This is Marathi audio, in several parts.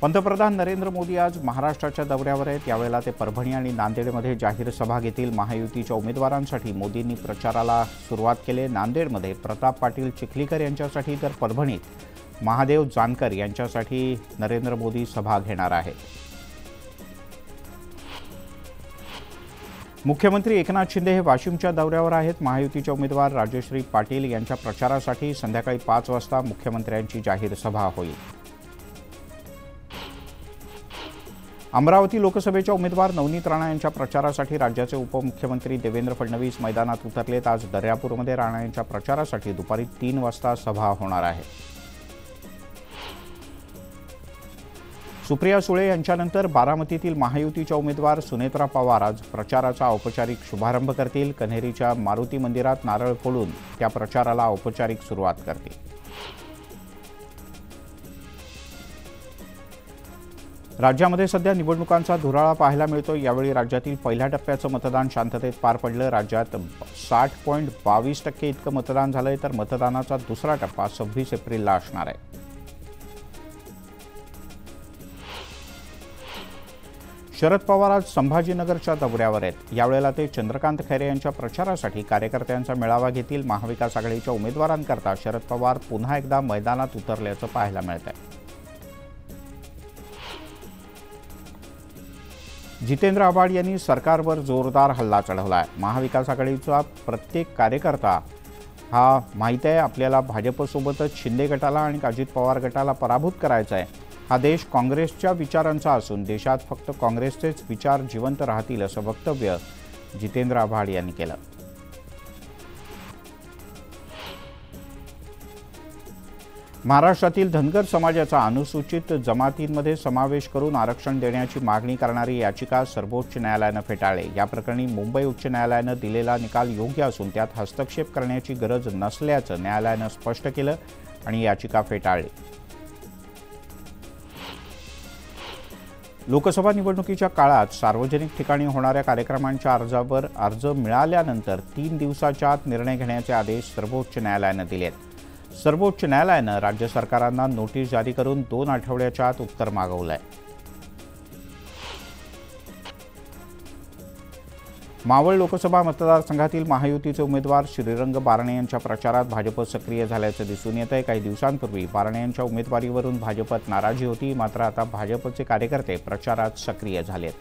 पंतप्रधान नरेंद्र मोदी आज महाराष्ट्राच्या दौऱ्यावर आहेत। यावेळेला ते परभणी आणि नांदेडमध्ये जाहीर सभा घेतील। महायुतीच्या उमेदवारांसाठी मोदींनी प्रचाराला सुरुवात केली। नांदेडमध्ये प्रताप पाटील चिखलीकर यांच्यासाठी तर परभणीत महादेव जानकर यांच्यासाठी नरेंद्र मोदी सभा घेणार आहेत। मुख्यमंत्री एकनाथ शिंदे हे वाशिमच्या दौऱ्यावर आहेत। महायुतीच्या उमेदवार राजश्री पाटील यांच्या प्रचारासाठी संध्याकाळी 5 वाजता मुख्यमंत्र्यांची जाहीर सभा होईल। अमरावती लोकसभेच्या उमेदवार नवनीत राणा यांच्या प्रचारासाठी राज्याचे उपमुख्यमंत्री देवेंद्र फडणवीस मैदानात उतरलेत। आज दर्यापूरमध्ये राणा यांच्या प्रचारासाठी दुपारी 3 वाजता सभा होणार आहे। सुप्रिया सुळे यांच्यानंतर बारामतीतील महायुतीच्या उमेदवार सुनेत्रा पवार आज प्रचाराचा औपचारिक शुभारंभ करतील। कन्हेरीच्या मारुती मंदिरात नारळ फोडून त्या प्रचाराला औपचारिक सुरुवात करतील। राज्यामध्ये सध्या निवडणुकांचा धुराळा पाहायला मिळतो। यावेळी राज्यातील पहिल्या टप्प्याचं मतदान शांततेत पार पडलं। राज्यात 60.22% इतकं मतदान झालंय, तर मतदानाचा दुसरा टप्पा 26 एप्रिलला असणार आहे। शरद पवार आज संभाजीनगरच्या दौऱ्यावर आहेत। यावेळेला ते चंद्रकांत खैरे यांच्या प्रचारासाठी कार्यकर्त्यांचा मेळावा घेतील। महाविकास आघाडीच्या उमेदवारांकरता शरद पवार पुन्हा एकदा मैदानात उतरल्याचं पाहायला मिळत आहे। जितेंद्र आव्हाड यांनी सरकारवर जोरदार हल्ला चढवला आहे। महाविकास आघाडीचा प्रत्येक कार्यकर्ता हा माहिती आहे आपल्याला भाजपसोबतच शिंदे गटाला आणि अजित पवार गटाला पराभूत करायचा आहे। हा देश काँग्रेसच्या विचारांचा असून देशात फक्त काँग्रेसचेच विचार जिवंत राहतील असं वक्तव्य जितेंद्र आव्हाड यांनी केलं। महाराष्ट्रातील धनगर समाजाचा अनुसूचित जमातींमध्ये समावेश करून आरक्षण देण्याची मागणी करणारी याचिका सर्वोच्च न्यायालयानं फेटाळली। या प्रकरणी मुंबई उच्च न्यायालयानं दिलेला निकाल योग्य असून त्यात हस्तक्षेप करण्याची गरज नसल्याचं न्यायालयानं स्पष्ट केलं आणि याचिका फेटाळली। लोकसभा निवडणुकीच्या काळात सार्वजनिक ठिकाणी होणाऱ्या कार्यक्रमांच्या अर्जावर अर्ज मिळाल्यानंतर 3 दिवसाच्या आत निर्णय घेण्याचे आदेश सर्वोच्च न्यायालयानं दिले आहेत। सर्वोच्च न्यायालयानं राज्य सरकारांना नोटीस जारी करून 2 आठवड्याच्या आत उत्तर मागवलंय। मावळ लोकसभा मतदारसंघातील महायुतीचे उमेदवार श्रीरंग बारणे यांच्या प्रचारात भाजप सक्रिय झाल्याचं दिसून येत आहे। काही दिवसांपूर्वी बारणे यांच्या उमेदवारीवरून भाजपत नाराजी होती, मात्र आता भाजपचे कार्यकर्ते प्रचारात सक्रिय झालेत।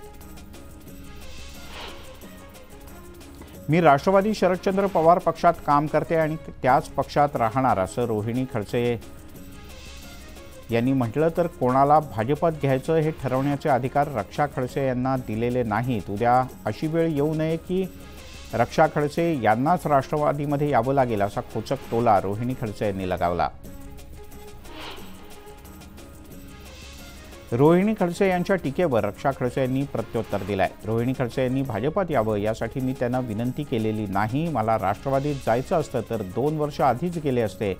मी राष्ट्रवादी शरदचंद्र पवार पक्षात काम करते आणि त्याच पक्षात राहणार असं रोहिणी खडसे यांनी म्हटलं, तर कोणाला भाजपात घ्यायचं हे ठरवण्याचे अधिकार रक्षा खडसे यांना दिलेले नाहीत। उद्या अशी वेळ येऊ नये की रक्षा खडसे यांनाच राष्ट्रवादीमध्ये यावं लागेल असा खोचक टोला रोहिणी खडसे यांनी लगावला। रोहिणी खडसे यांच्या टीकेवर रक्षा खडसे यांनी प्रत्युत्तर दिलंय। रोहिणी खडसे यांनी भाजपात यावं यासाठी मी त्यांना विनंती केलेली नाही। मला राष्ट्रवादीत जायचं असतं तर 2 वर्ष आधीच गेले असते।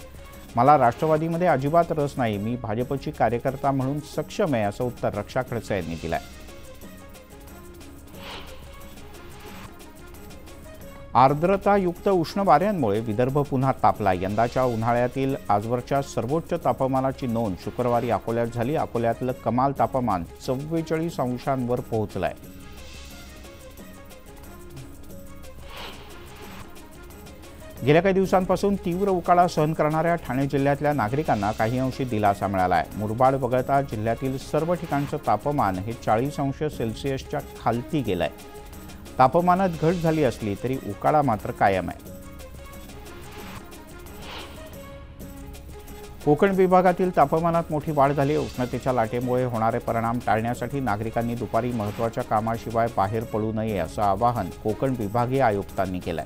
मला राष्ट्रवादीमध्ये अजिबात रस नाही। मी भाजपची कार्यकर्ता म्हणून सक्षम आहे असं उत्तर रक्षा खडसे यांनी दिलंय। आर्द्रतायुक्त उष्ण वाऱ्यांमुळे विदर्भ पुन्हा तापला। यंदाच्या उन्हाळ्यातील आजवरच्या सर्वोच्च तापमानाची नोंद शुक्रवारी अकोल्यात झाली। अकोल्यातलं कमाल तापमान 44 अंशांवर पोहोचलंय। गेल्या काही दिवसांपासून तीव्र उकाडा सहन करणाऱ्या ठाणे जिल्ह्यातल्या नागरिकांना काही अंशी दिलासा मिळाला आहे। मुरबाड वगळता जिल्ह्यातील सर्व ठिकाणचं तापमान हे 40 अंश सेल्सिअसच्या खालती गेलंय। तापमानात घट झाली असली तरी उकाडा मात्र कायम आहे। कोकण विभागातील तापमानात मोठी वाढ झाली। उष्णतेच्या लाटेमुळे होणारे परिणाम टाळण्यासाठी नागरिकांनी दुपारी महत्त्वाच्या कामाशिवाय बाहेर पडू नये असं आवाहन कोकण विभागीय आयुक्तांनी केलंय।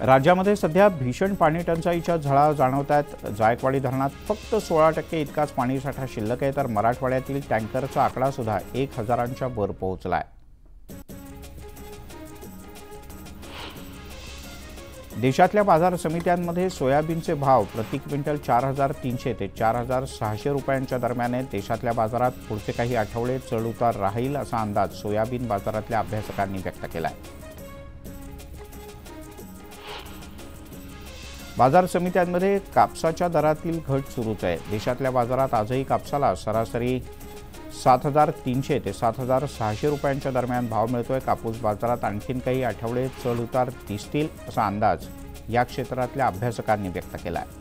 राज्यामध्ये सध्या भीषण पाणी टंचाईच्या झळा जाणवत आहेत। जायकवाडी धरणात फक्त 16% इतकाच पाणीसाठा शिल्लक आहे, तर मराठवाड्यातील टँकरचा आकडा सुद्धा 1000च्या वर पोहोचलाय। देशातल्या बाजार समित्यांमध्ये सोयाबीनचे भाव प्रति क्विंटल 4300 ते 4600 रुपयांच्या दरम्यान आहेत। देशातल्या बाजारात पुढचे काही आठवडे चढ-उतार राहील असा अंदाज सोयाबीन बाजारातल्या अभ्यासकांनी व्यक्त केलाय। बाजार समित्यांमध्ये कापसाच्या दरातील घट सुरूच आहे। देशातल्या बाजारात आजही कापसाला सरासरी 7,300 ते 7,600 रुपयांच्या दरम्यान भाव मिळतोय। कापूस बाजारात आणखीन काही आठवडे चढ उतार दिसतील असा अंदाज या क्षेत्रातल्या अभ्यासकांनी व्यक्त केला आहे।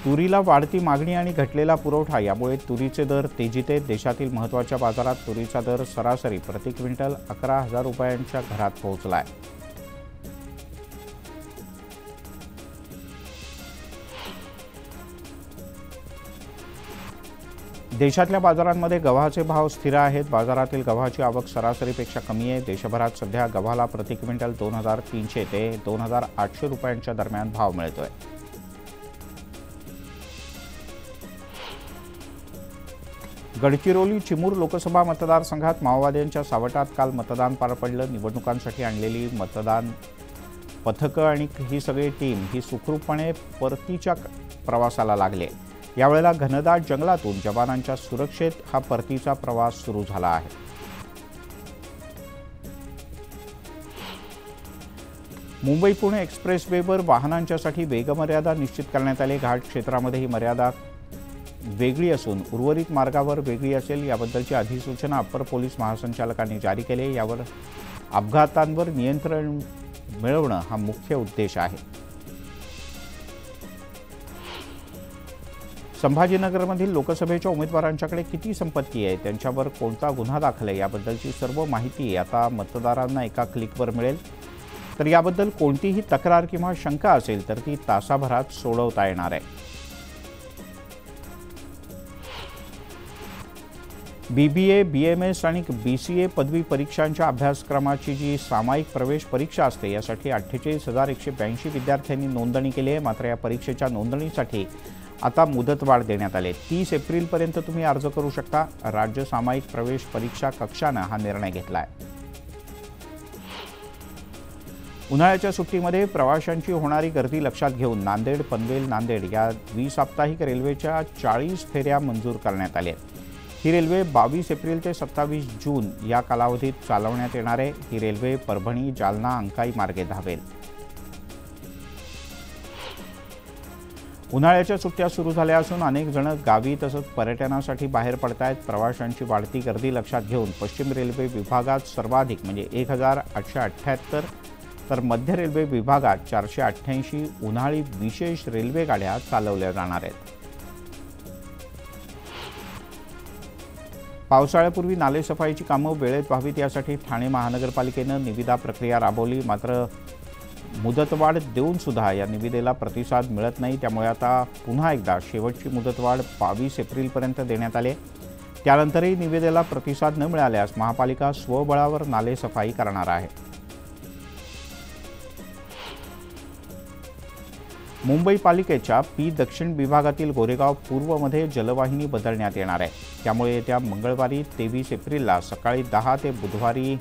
तुरीला वाढती मागणी आणि घटलेला पुरवठा यामुळे तुरीचे दर तेजीत आहेत। देशातील महत्त्वाच्या बाजारात तुरीचा दर सरासरी प्रति क्विंटल 11,000 रुपयांच्या घरात पोहोचला आहे। देशातल्या बाजारांमध्ये गव्हाचे भाव स्थिर आहेत। बाजारातील गव्हाची आवक सरासरीपेक्षा कमी आहे। देशभरात सध्या गव्हाला प्रति क्विंटल 2,300 ते 2,800 रुपयांच्या दरम्यान भाव मिळतोय। गडचिरोली चिमूर लोकसभा मतदारसंघात माओवाद्यांच्या सावटात काल मतदान पार पडलं। निवडणुकांसाठी आणलेली मतदान पथकं आणि ही सगळी टीम ही सुखरूपपणे परतीच्या प्रवासाला लागले। यावेळेला घनदाट जंगलातून जवानांच्या सुरक्षेत हा परतीचा प्रवास सुरू झाला आहे। मुंबई पुणे एक्सप्रेसवेवर वाहनांच्यासाठी वेगमर्यादा निश्चित करण्यात आली। घाट क्षेत्रामध्ये ही मर्यादा वेगळी असून उर्वरित मार्गावर वेगळी असेल। याबद्दलची अधिसूचना अप्पर पोलीस महासंचालकांनी जारी केली। यावर अपघातांवर नियंत्रण मिळवणं हा मुख्य उद्देश आहे। संभाजीनगरमधील लोकसभेच्या उमेदवारांच्याकडे किती संपत्ती आहे, त्यांच्यावर कोणता गुन्हा दाखल आहे याबद्दलची सर्व माहिती आता मतदारांना एका क्लिकवर मिळेल। तर याबद्दल कोणतीही तक्रार किंवा शंका असेल तर ती तासाभरात सोडवता येणार आहे। BBA, BMS आणि BCA पदवी परीक्षांच्या अभ्यासक्रमाची जी सामायिक प्रवेश परीक्षा असते यासाठी 48,182 विद्यार्थ्यांनी नोंदणी केली आहे। मात्र या परीक्षेच्या नोंदणीसाठी आता मुदतवाढ देण्यात आली। 30 एप्रिलपर्यंत तुम्ही अर्ज करू शकता। राज्य सामायिक प्रवेश परीक्षा कक्षानं हा निर्णय घेतला आहे। उन्हाळ्याच्या सुट्टीमध्ये प्रवाशांची होणारी गर्दी लक्षात घेऊन नांदेड पनवेल नांदेड या द्विसाप्ताहिक रेल्वेच्या 40 फेऱ्या मंजूर करण्यात आल्या। ही रेल्वे 22 एप्रिल ते 27 जून या कालावधीत चालवण्यात येणार आहे। ही रेल्वे परभणी जालना अंकाई मार्गे धावेल। उन्हाळ्याच्या सुट्ट्या सुरू झाल्या असून अनेक जण गावी तसंच पर्यटनासाठी बाहेर पडतायत। प्रवाशांची वाढती गर्दी लक्षात घेऊन पश्चिम रेल्वे विभागात सर्वाधिक म्हणजे 1,878 तर मध्य रेल्वे विभागात 488 उन्हाळी विशेष रेल्वे गाड्या चालवल्या जाणार आहेत। पावसाळ्यापूर्वी नालेसफाईची कामं वेळेत व्हावीत यासाठी ठाणे महानगरपालिकेनं निविदा प्रक्रिया राबवली। मात्र मुदतवाढ देऊन सुद्धा या निविदेला प्रतिसाद मिळत नाही। त्यामुळे आता पुन्हा एकदा शेवटची मुदतवाढ 22 एप्रिलपर्यंत देण्यात आली। त्यानंतरही निविदेला प्रतिसाद न मिळाल्यास महापालिका स्वबळावर नालेसफाई करणार आहे। मुंबई पालिकेच्या पी दक्षिण विभागातील गोरेगाव पूर्वमध्ये जलवाहिनी बदलण्यात येणार आहे। त्यामुळे येत्या मंगळवारी 23 एप्रिलला सकाळी 10 ते बुधवारी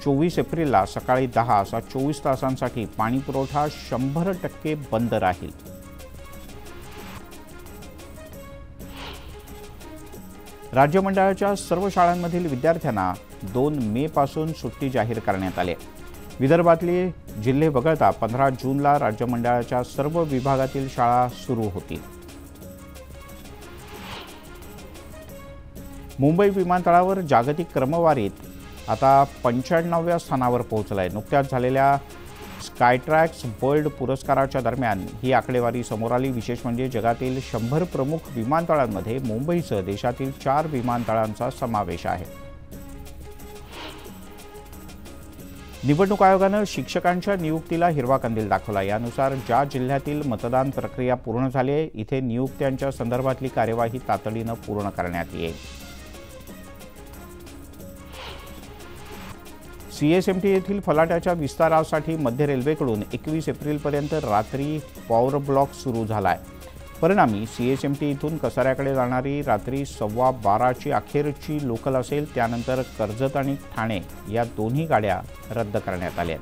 24 एप्रिलला सकाळी 10 असा 24 तासांसाठी पाणीपुरवठा 100% बंद राहील। राज्य मंडळाच्या सर्व शाळांमधील विद्यार्थ्यांना 2 मे पासून सुट्टी जाहीर करण्यात आली। विदर्भातले जिल्हे वगळता 15 जूनला राज्य मंडळाच्या सर्व विभागातील शाळा सुरू होतील। मुंबई विमानतळावर जागतिक क्रमवारीत आता 95व्या स्थानावर पोहोचला आहे। नुकत्याच झालेल्या स्कायट्रॅक्स वर्ल्ड पुरस्काराच्या दरम्यान ही आकडेवारी समोर आली। विशेष म्हणजे जगातील 100 प्रमुख विमानतळांमध्ये मुंबईसह देशातील 4 विमानतळांचा समावेश आहे। निवडणूक आयोगानं शिक्षकांच्या नियुक्तीला हिरवा कंदील दाखवला। यानुसार ज्या जिल्ह्यातील मतदान प्रक्रिया पूर्ण झाली आहे इथे नियुक्त्यांच्या संदर्भातली कार्यवाही तातडीनं पूर्ण करण्यात येईल। CSMT येथील फलाटाच्या विस्तारासाठी मध्य रेल्वेकडून 21 एप्रिलपर्यंत रात्री पॉवर ब्लॉक सुरू झाला आहे। परिणामी CSMT इथून कसाऱ्याकडे जाणारी रात्री 12:15ची अखेरची लोकल असेल। त्यानंतर कर्जत आणि ठाणे या दोन्ही गाड्या रद्द करण्यात आल्या।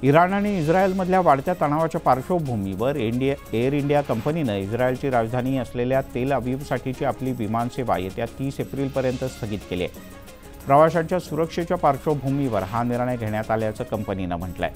इराण आणि इस्रायलमधल्या वाढत्या तणावाच्या पार्श्वभूमीवर एअर इंडिया कंपनीनं इस्रायलची राजधानी असलेल्या तेल अवीवसाठीची आपली विमानसेवा येत्या 30 एप्रिलपर्यंत स्थगित केली आहे। प्रवाशांच्या सुरक्षेच्या पार्श्वभूमीवर हा निर्णय घेण्यात आल्याचं कंपनीनं म्हटलंय.